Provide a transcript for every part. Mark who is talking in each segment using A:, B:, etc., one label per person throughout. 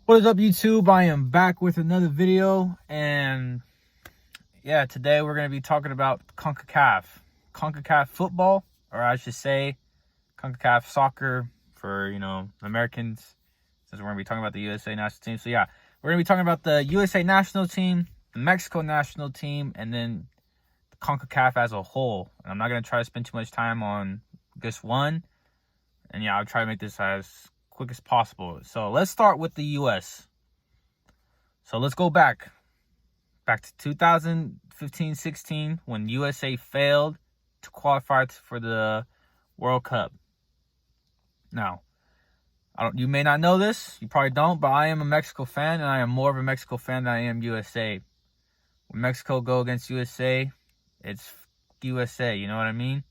A: What is up, YouTube? I am back with another video, and yeah, today we're going to be talking about Concacaf football, or I should say Concacaf soccer for, Americans, since we're going to be talking about the USA national team. So yeah, we're going to be talking about the USA national team, the Mexico national team, and then the Concacaf as a whole. And I'm not going to try to spend too much time on just one, and yeah, I'll try to make this as quick as possible. So let's start with the US. So let's go back to 2015-16 when USA failed to qualify for the World Cup. Now, you may not know this, you probably don't, but I am a Mexico fan, and I am more of a Mexico fan than I am USA. When Mexico go against USA, it's USA, you know what I mean?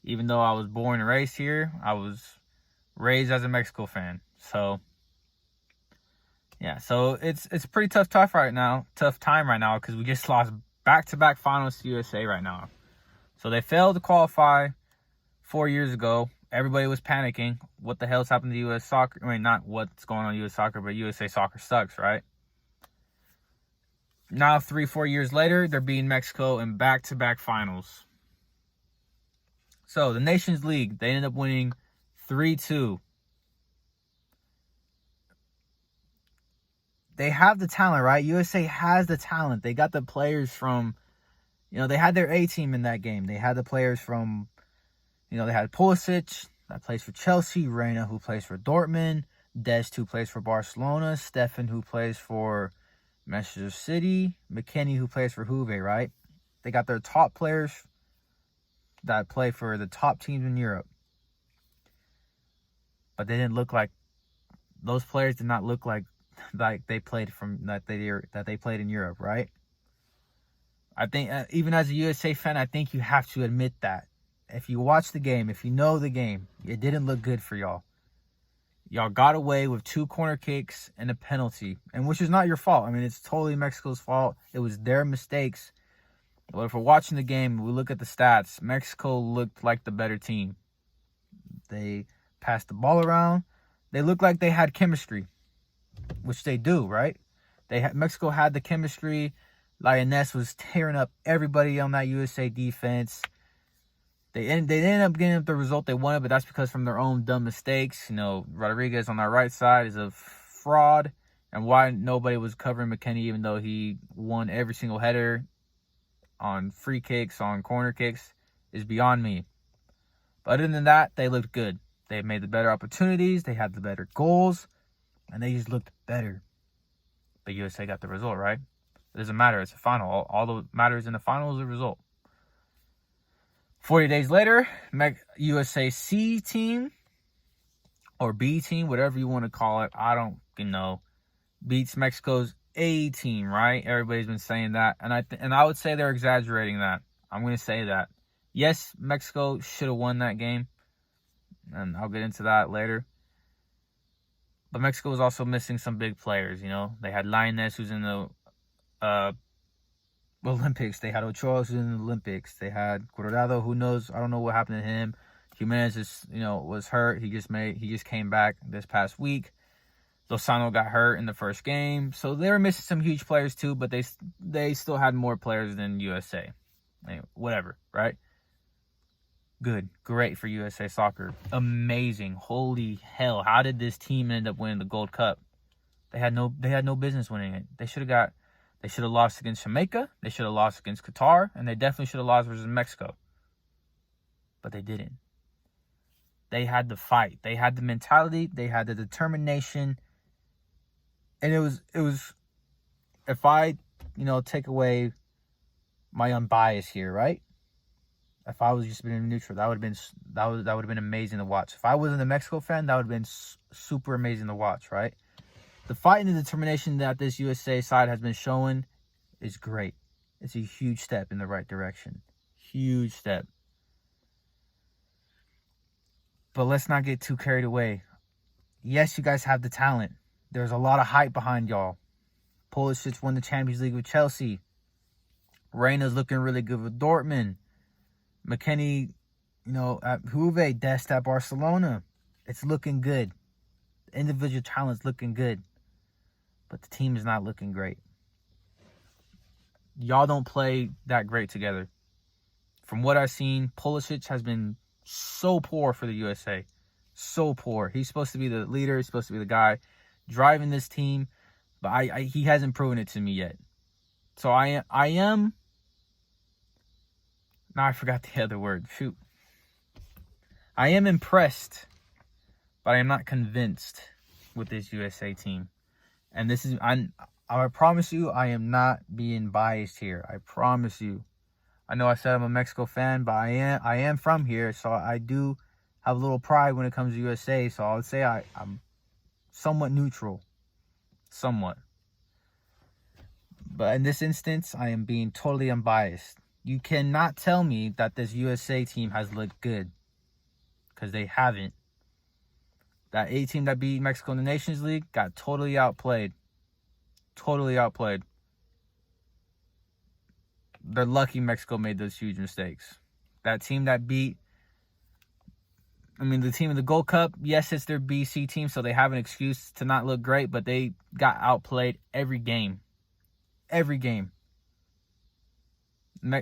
A: Even though I was born and raised here, I was raised as a Mexico fan. So yeah, so it's a pretty tough time right now because we just lost back-to-back finals to USA right now. So they failed to qualify 4 years ago. Everybody was panicking. What the hell's happened to U.S. soccer? I mean, not what's going on in U.S. soccer, but USA soccer sucks, right? Now, 3-4 years later, they're beating Mexico in back-to-back finals. So the Nations League, they ended up winning 3-2. They have the talent, right? USA has the talent. They got the players from, they had their A team in that game. They had the players from, they had Pulisic, that plays for Chelsea, Reina, who plays for Dortmund, Dest, who plays for Barcelona, Stefan, who plays for Manchester City, McKennie, who plays for Juve, right? They got their top players that play for the top teams in Europe. But they didn't look like, those players did not look like they played that they played in Europe, right? I think even as a USA fan, I think you have to admit that. If you watch the game, if you know the game, it didn't look good for y'all. Y'all got away with 2 corner kicks and a penalty, and which is not your fault. I mean, it's totally Mexico's fault. It was their mistakes. But if we're watching the game, we look at the stats. Mexico looked like the better team. They passed the ball around. They looked like they had chemistry, which they do, right? Mexico had the chemistry. Lioness was tearing up everybody on that USA defense. They ended up getting the result they wanted, but that's because from their own dumb mistakes. Rodriguez on our right side is a fraud, and why nobody was covering McKennie, even though he won every single header on free kicks, on corner kicks, is beyond me. But other than that, they looked good. They made the better opportunities. They had the better goals. And they just looked better. But USA got the result, right? It doesn't matter. It's a final. All that matters in the final is the result. 40 days later, USA C team or B team, whatever you want to call it, I don't know, beats Mexico's A team, right? Everybody's been saying that. And I would say they're exaggerating that. I'm going to say that. Yes, Mexico should have won that game. And I'll get into that later. But Mexico was also missing some big players, They had Lioness, who's in the Olympics. They had Ochoa, who's in the Olympics. They had Cuadrado, who knows? I don't know what happened to him. Jimenez was hurt. He just came back this past week. Lozano got hurt in the first game. So they were missing some huge players too, but they still had more players than USA. Anyway, whatever, right? Good. Great for USA soccer. Amazing. Holy hell. How did this team end up winning the Gold Cup? They had no business winning it. They should have lost against Jamaica. They should have lost against Qatar. And they definitely should have lost versus Mexico. But they didn't. They had the fight. They had the mentality. They had the determination. And it was if I, take away my unbiased here, right? If I was just being neutral, that would have been amazing to watch. If I wasn't a Mexico fan, that would have been super amazing to watch, right? The fight and the determination that this USA side has been showing is great. It's a huge step in the right direction. Huge step. But let's not get too carried away. Yes, you guys have the talent. There's a lot of hype behind y'all. Pulisic won the Champions League with Chelsea. Reina's looking really good with Dortmund. McKennie, at Juve, Dest at Barcelona. It's looking good. The individual talent's looking good. but the team is not looking great. Y'all don't play that great together. From what I've seen, Pulisic has been so poor for the USA. So poor. He's supposed to be the leader. He's supposed to be the guy driving this team, but he hasn't proven it to me yet. So I am. Now I forgot the other word. Shoot. I am impressed, but I am not convinced with this USA team. And this is, I promise you, I am not being biased here. I promise you. I know I said I'm a Mexico fan, but I am from here, so I do have a little pride when it comes to USA. So I would say I'm somewhat neutral. Somewhat. But in this instance, I am being totally unbiased. You cannot tell me that this USA team has looked good, because they haven't. That A team that beat Mexico in the Nations League got totally outplayed. Totally outplayed. They're lucky Mexico made those huge mistakes. That team that beat, the team in the Gold Cup, yes, it's their BC team, so they have an excuse to not look great, but they got outplayed every game. Every game.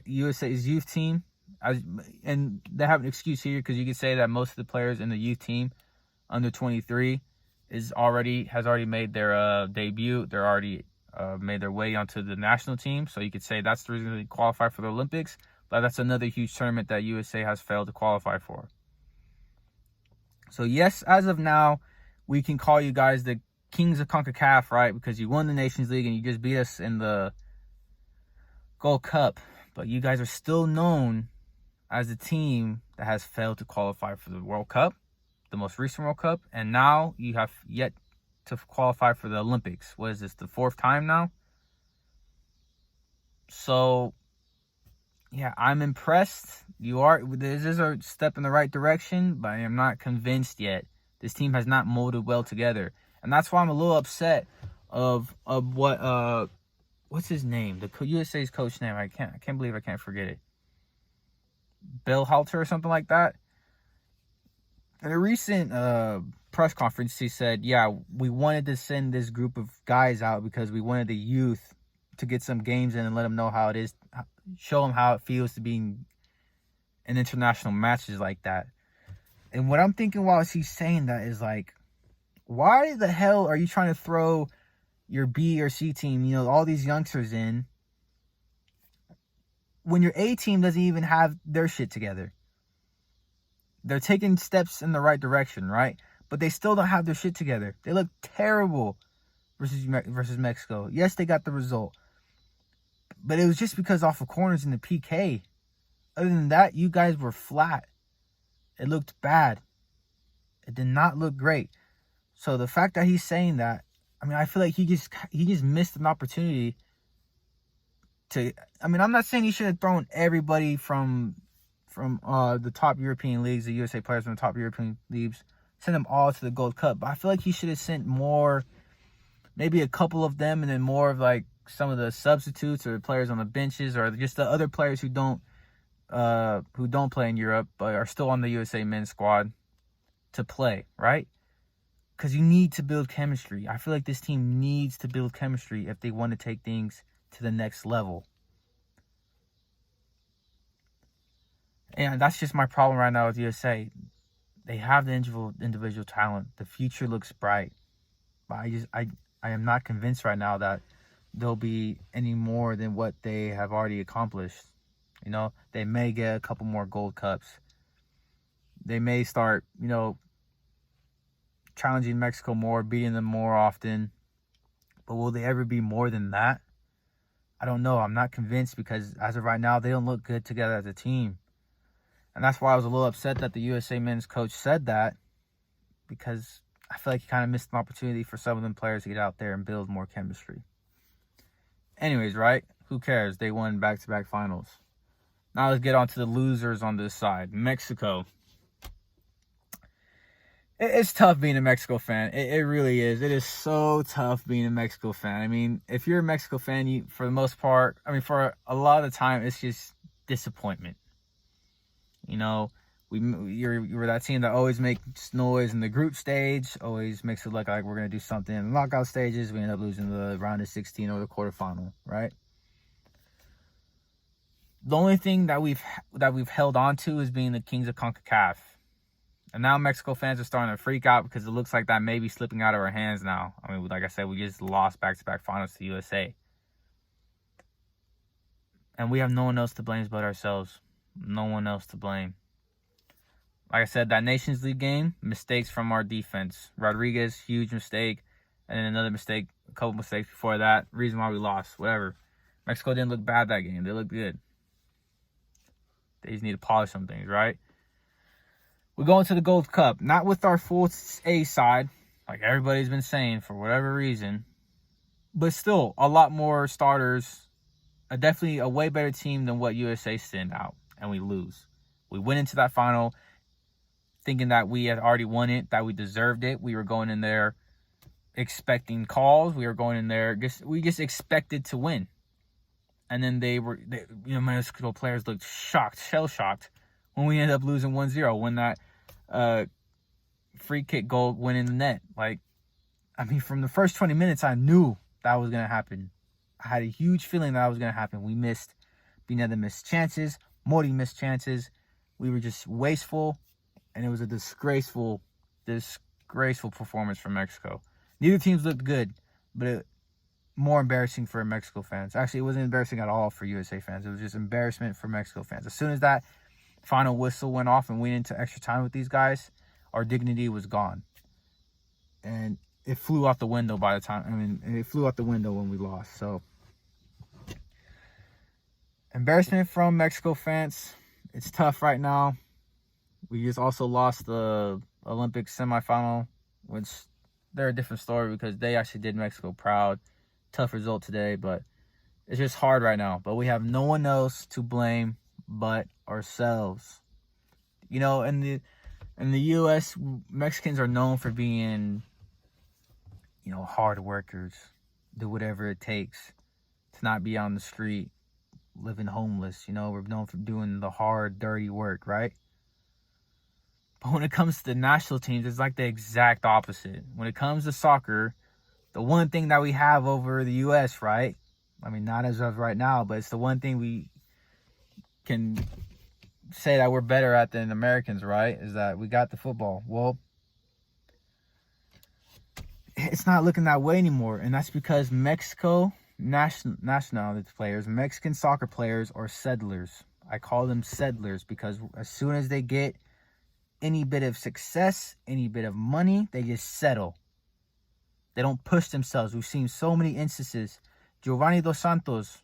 A: USA's youth team, and they have an excuse here because you could say that most of the players in the youth team, under 23, has already made their debut. They're already made their way onto the national team. So you could say that's the reason they qualify for the Olympics. But that's another huge tournament that USA has failed to qualify for. So yes, as of now, we can call you guys the kings of Concacaf, right? Because you won the Nations League and you just beat us in the Gold Cup. But you guys are still known as a team that has failed to qualify for the World Cup, the most recent World Cup. And now you have yet to qualify for the Olympics. What is this, the 4th time now? So, yeah, I'm impressed. This is a step in the right direction, but I am not convinced yet. This team has not molded well together. And that's why I'm a little upset of what, what's his name? The USA's coach name. I can't believe I can't forget it. Bill Halter or something like that. In a recent press conference, he said, yeah, we wanted to send this group of guys out because we wanted the youth to get some games in and let them know how it is, show them how it feels to be in international matches like that. And what I'm thinking while he's saying that is like, why the hell are you trying to throw your B or C team, all these youngsters in, when your A team doesn't even have their shit together? They're taking steps in the right direction, right? But they still don't have their shit together. They look terrible versus Mexico. Yes, they got the result, but it was just because off of corners in the PK. Other than that, you guys were flat. It looked bad. It did not look great. So the fact that he's saying that, I feel like he just missed an opportunity to. I'm not saying he should have thrown everybody from the top European leagues, the USA players from the top European leagues, send them all to the Gold Cup. But I feel like he should have sent more, maybe a couple of them, and then more of like some of the substitutes or players on the benches, or just the other players who don't play in Europe but are still on the USA men's squad to play, right? Because you need to build chemistry. I feel like this team needs to build chemistry if they want to take things to the next level. And that's just my problem right now with USA. They have the individual talent. The future looks bright. But I am not convinced right now that they'll be any more than what they have already accomplished. They may get a couple more Gold Cups. They may start, challenging Mexico more, beating them more often. But will they ever be more than that? I don't know. I'm not convinced, because as of right now, they don't look good together as a team. And that's why I was a little upset that the USA men's coach said that, because I feel like he kind of missed an opportunity for some of them players to get out there and build more chemistry. Anyways, right? Who cares? They won back-to-back finals. Now let's get on to the losers on this side. Mexico. It's tough being a Mexico fan. It really is. It is so tough being a Mexico fan. If you're a Mexico fan, for the most part, for a lot of the time, it's just disappointment. We You were that team that always makes noise in the group stage, always makes it look like we're gonna do something in the knockout stages. We end up losing the round of 16 or the quarterfinal, right? The only thing that we've held on to is being the kings of Concacaf. And now Mexico fans are starting to freak out because it looks like that may be slipping out of our hands now. I mean, like I said, we just lost back-to-back finals to USA. And we have no one else to blame but ourselves. No one else to blame. Like I said, that Nations League game, mistakes from our defense. Rodriguez, huge mistake. And then another mistake, a couple mistakes before that. Reason why we lost, whatever. Mexico didn't look bad that game. They looked good. They just need to polish some things, right? We go into the Gold Cup, not with our full A side, like everybody's been saying for whatever reason, but still a lot more starters, definitely a way better team than what USA sent out, and we lose. We went into that final thinking that we had already won it, that we deserved it. We were going in there expecting calls. We were going in there, we just expected to win. And then Mexico players looked shocked, shell-shocked, when we ended up losing 1-0, when that free kick goal went in the net. Like, I mean, from the first 20 minutes, I knew that was going to happen. I had a huge feeling that was going to happen. We missed, Pineda missed chances, Mori missed chances. We were just wasteful, and it was a disgraceful performance from Mexico. Neither teams looked good, but more embarrassing for Mexico fans. Actually, it wasn't embarrassing at all for USA fans. It was just embarrassment for Mexico fans. As soon as that final whistle went off and we went into extra time with these guys, our dignity was gone. And it flew out the window it flew out the window when we lost. So, embarrassment from Mexico fans. It's tough right now. We just also lost the Olympic semifinal, which they're a different story because they actually did Mexico proud. Tough result today, but it's just hard right now. But we have no one else to blame but ourselves. You know, in the U.S., Mexicans are known for being, hard workers, do whatever it takes to not be on the street, living homeless. We're known for doing the hard, dirty work, right? But when it comes to the national teams, it's like the exact opposite. When it comes to soccer, the one thing that we have over the U.S., right? I mean, not as of right now, but it's the one thing we can say that we're better at than Americans, right? Is that we got the football. Well, it's not looking that way anymore. And that's because Mexico nationality players, Mexican soccer players are settlers. I call them settlers because as soon as they get any bit of success, any bit of money, they just settle. They don't push themselves. We've seen so many instances. Giovanni Dos Santos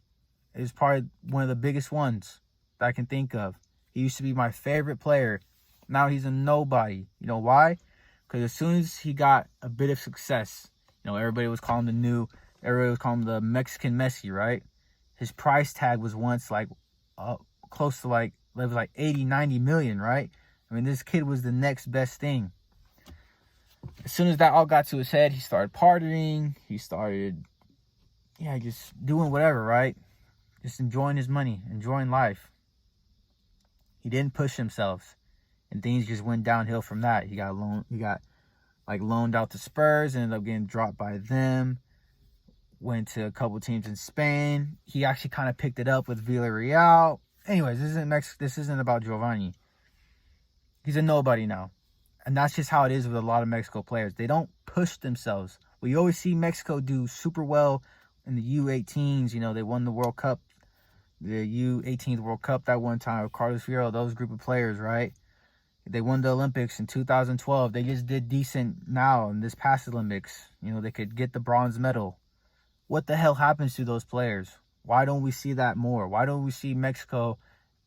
A: is probably one of the biggest ones that I can think of. He used to be my favorite player. Now he's a nobody. You know why? Because as soon as he got a bit of success, everybody was calling him the Mexican Messi, right? His price tag was once close to it was like 80, 90 million, right? I mean, this kid was the next best thing. As soon as that all got to his head, he started partying. He started, just doing whatever, right? Just enjoying his money, enjoying life. He didn't push himself, and things just went downhill from that. He got loaned out to Spurs, ended up getting dropped by them. Went to a couple teams in Spain. He actually kind of picked it up with Villarreal. Anyways, this isn't about Giovanni. He's a nobody now. And that's just how it is with a lot of Mexico players. They don't push themselves. We always see Mexico do super well in the U18s. They won the World Cup, the U18 World Cup that one time with Carlos Fierro, those group of players, right? They won the Olympics in 2012. They just did decent now in this past Olympics. They could get the bronze medal. What the hell happens to those players? Why don't we see that more? Why don't we see Mexico,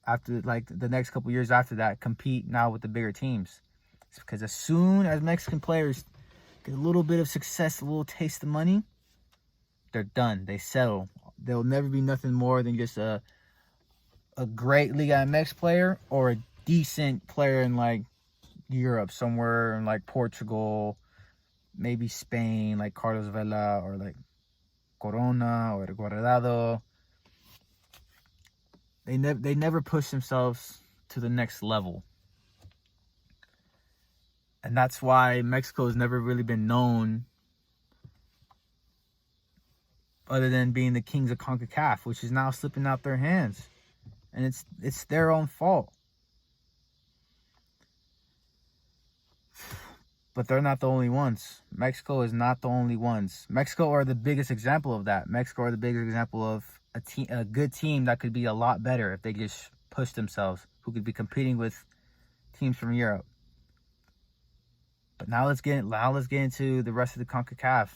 A: after the next couple years after that, compete now with the bigger teams? It's because as soon as Mexican players get a little bit of success, a little taste of money, they're done. They settle. They'll never be nothing more than just a great Liga MX player or a decent player in Europe, somewhere in Portugal, maybe Spain, like Carlos Vela or Corona or Guardado. They never push themselves to the next level. And that's why Mexico has never really been known other than being the kings of CONCACAF, which is now slipping out their hands. And it's their own fault. But they're not the only ones. Mexico is not the only ones. Mexico are the biggest example of that. Mexico are the biggest example of a good team that could be a lot better if they just push themselves, who could be competing with teams from Europe. But now let's get into the rest of the CONCACAF.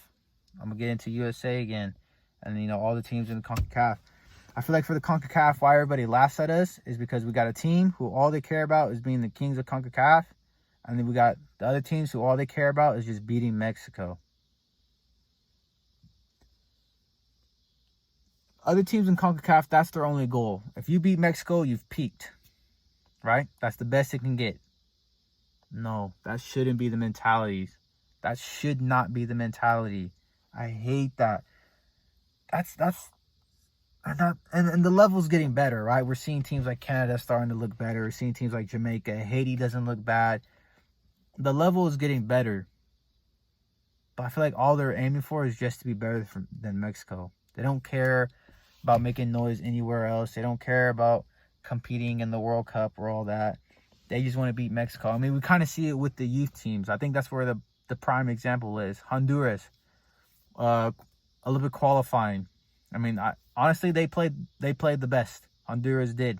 A: I'm gonna get into USA again, and all the teams in the CONCACAF. I feel like for the CONCACAF, why everybody laughs at us is because we got a team who all they care about is being the kings of CONCACAF, and then we got the other teams who all they care about is just beating Mexico. Other teams in CONCACAF, that's their only goal. If you beat Mexico, you've peaked, right? That's the best it can get. No, that shouldn't be the mentality. That should not be the mentality. I hate that. And the level's getting better, right? We're seeing teams like Canada starting to look better. We're seeing teams like Jamaica. Haiti doesn't look bad. The level is getting better. But I feel like all they're aiming for is just to be better than Mexico. They don't care about making noise anywhere else. They don't care about competing in the World Cup or all that. They just want to beat Mexico. I mean, we kind of see it with the youth teams. I think that's where the prime example is. Honduras, Olympic qualifying. I mean, honestly, they played the best. Honduras did.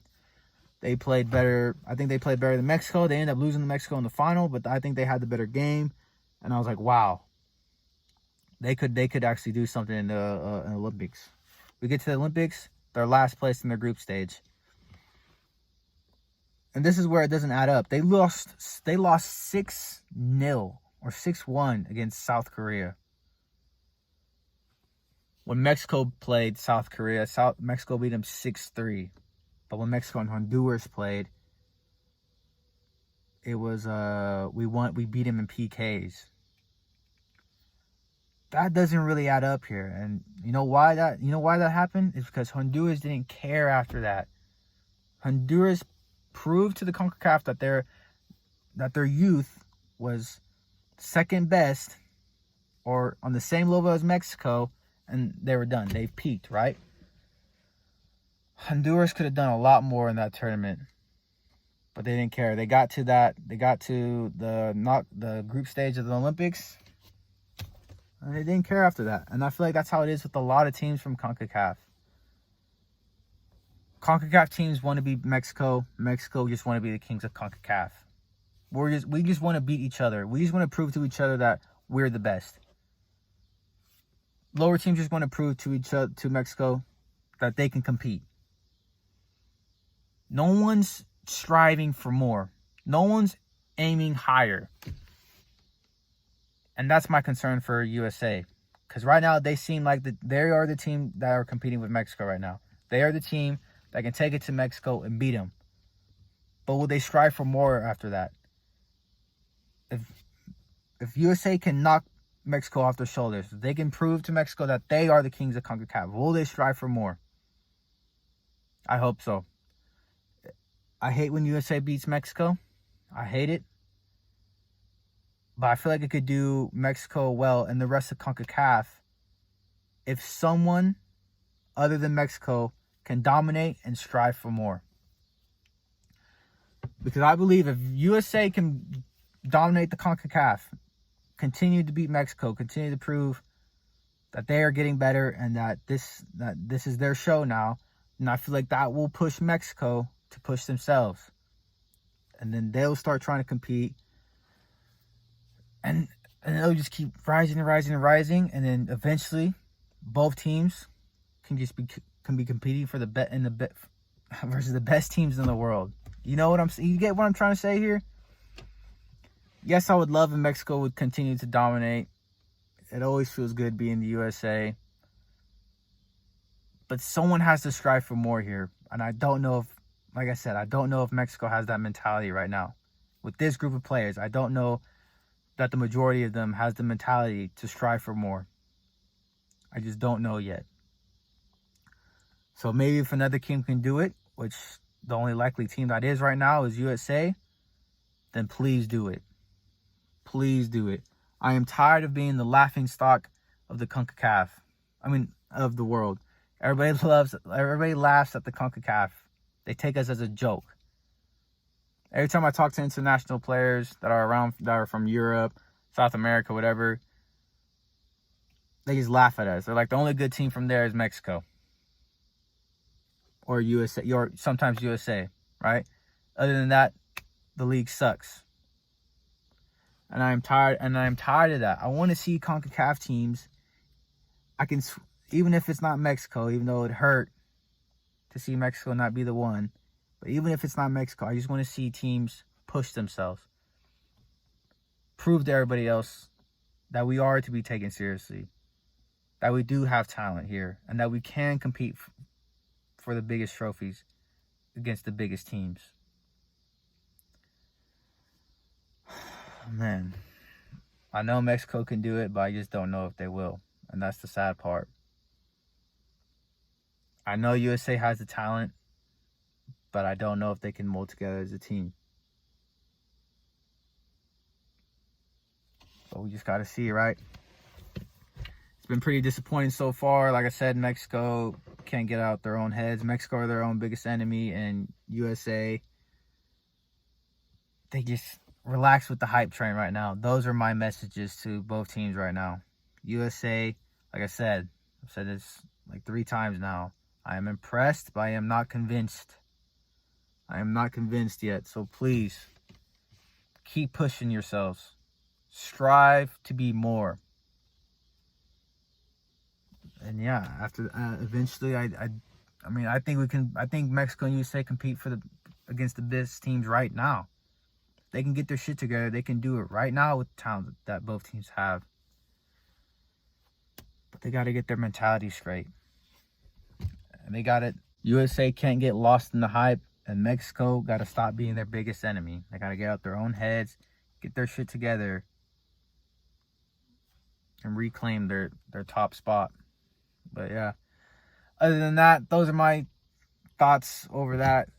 A: They played better. I think they played better than Mexico. They ended up losing to Mexico in the final, but I think they had the better game. And I was like, wow, they could actually do something in the Olympics. We get to the Olympics, they're last place in their group stage. And this is where it doesn't add up. They lost 6-0 or 6-1 against South Korea. When Mexico played South Korea, Mexico beat them 6-3. But when Mexico and Honduras played, it was we beat them in PKs. That doesn't really add up here. And you know why that happened? It's because Honduras didn't care after that. Honduras proved to the CONCACAF that their youth was second best or on the same level as Mexico, and they were done. They've peaked, right? Honduras could have done a lot more in that tournament, but they didn't care. They got to the group stage of the Olympics, and they didn't care after that. And I feel like that's how it is with a lot of teams from CONCACAF. CONCACAF teams want to be Mexico. Mexico just want to be the kings of CONCACAF. We just want to beat each other. We just want to prove to each other that we're the best. Lower teams just want to prove to Mexico that they can compete. No one's striving for more. No one's aiming higher. And that's my concern for USA. Because right now they seem like they are the team that are competing with Mexico right now. They are the team that can take it to Mexico and beat them. But will they strive for more after that? If USA can knock Mexico off their shoulders, if they can prove to Mexico that they are the kings of CONCACAF, will they strive for more? I hope so. I hate when USA beats Mexico. I hate it. But I feel like it could do Mexico well and the rest of CONCACAF if someone other than Mexico can dominate and strive for more. Because I believe if USA can dominate the CONCACAF, continue to beat Mexico, continue to prove that they are getting better and that this is their show now, and I feel like that will push Mexico to push themselves. And then they'll start trying to compete. And they'll just keep rising and rising and rising. And then eventually, both teams can be competing for versus the best teams in the world. You get what I'm trying to say here? Yes, I would love if Mexico would continue to dominate. It always feels good being the USA. But someone has to strive for more here. And I don't know if Mexico has that mentality right now. With this group of players, I don't know that the majority of them has the mentality to strive for more. I just don't know yet. So maybe if another team can do it, which the only likely team that is right now is USA, then please do it. Please do it. I am tired of being the laughing stock of the Concacaf. Of the world. Everybody laughs at the Concacaf. They take us as a joke. Every time I talk to international players that are from Europe, South America, whatever, they just laugh at us. They're like, the only good team from there is Mexico. Or USA, or sometimes USA, right? Other than that, the league sucks. And I'm tired of that. I want to see CONCACAF teams. Even if it's not Mexico, even though it hurt to see Mexico not be the one, but even if it's not Mexico, I just want to see teams push themselves. Prove to everybody else that we are to be taken seriously. That we do have talent here. And that we can compete for the biggest trophies against the biggest teams. Man, I know Mexico can do it, but I just don't know if they will. And that's the sad part. I know USA has the talent, but I don't know if they can mold together as a team. So we just got to see, right? It's been pretty disappointing so far. Like I said, Mexico can't get out their own heads. Mexico are their own biggest enemy, and USA, they just relax with the hype train right now. Those are my messages to both teams right now. USA, like I said, I've said this like 3 times now. I am impressed, but I am not convinced. I am not convinced yet. So please, keep pushing yourselves. Strive to be more. And yeah, after eventually, I think Mexico and USA compete against the best teams right now. They can get their shit together. They can do it right now with the talent that both teams have. But they got to get their mentality straight. And they got it. USA can't get lost in the hype. And Mexico got to stop being their biggest enemy. They got to get out their own heads, get their shit together, and reclaim their top spot. But yeah, other than that, those are my thoughts over that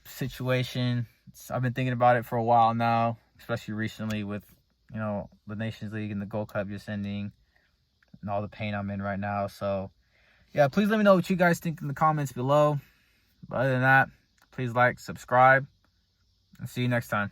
A: situation. I've been thinking about it for a while now, especially recently with, the Nations League and the Gold Cup just ending and all the pain I'm in right now. So yeah, please let me know what you guys think in the comments below. But other than that, please like, subscribe, and see you next time.